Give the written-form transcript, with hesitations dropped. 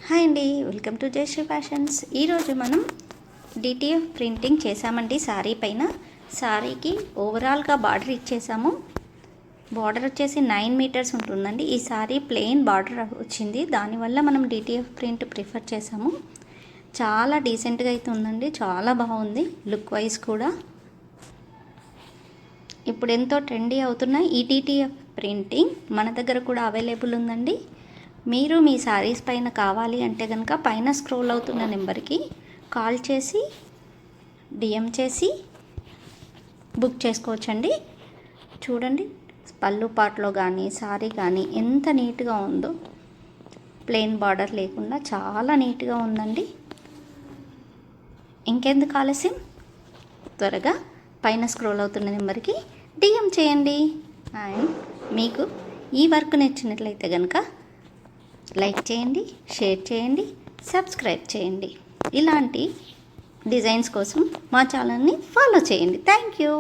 Hi అండి, welcome to Jayashree fashions. ఈరోజు మనం డిటిఎఫ్ ప్రింటింగ్ చేసామండి శారీ పైన. శారీకి ఓవరాల్గా బార్డర్ ఇచ్చేసాము. బార్డర్ వచ్చేసి 9 మీటర్స్ ఉంటుందండి. ఈ శారీ ప్లెయిన్ బార్డర్ వచ్చింది, దానివల్ల మనం డిటిఎఫ్ ప్రింట్ ప్రిఫర్ చేసాము. చాలా డీసెంట్గా అయితే ఉందండి, చాలా బాగుంది లుక్ వైజ్ కూడా. ఇప్పుడు ఎంతో ట్రెండీ అవుతున్న ఈ డిటిఎఫ్ ప్రింటింగ్ మన దగ్గర కూడా అవైలబుల్ ఉందండి. మీరు మీ శారీస్ పైన కావాలి అంటే కనుక పైన స్క్రోల్ అవుతున్న నెంబర్కి కాల్ చేసి డిఎం చేసి బుక్ చేసుకోవచ్చండి. చూడండి, పళ్ళు పాటలో కానీ శారీ కానీ ఎంత నీట్గా ఉందో, ప్లెయిన్ బార్డర్ లేకుండా చాలా నీట్గా ఉందండి. ఇంకెందుకు ఆలస్యం, త్వరగా పైన స్క్రోల్ అవుతున్న నెంబర్కి డిఎం చేయండి. అండ్ మీకు ఈ వర్క్ నచ్చినట్లయితే కనుక లైక్ చేయండి, షేర్ చేయండి, సబ్స్క్రైబ్ చేయండి. ఇలాంటి డిజైన్స్ కోసం మా ఛానల్ని ఫాలో చేయండి. Thank you.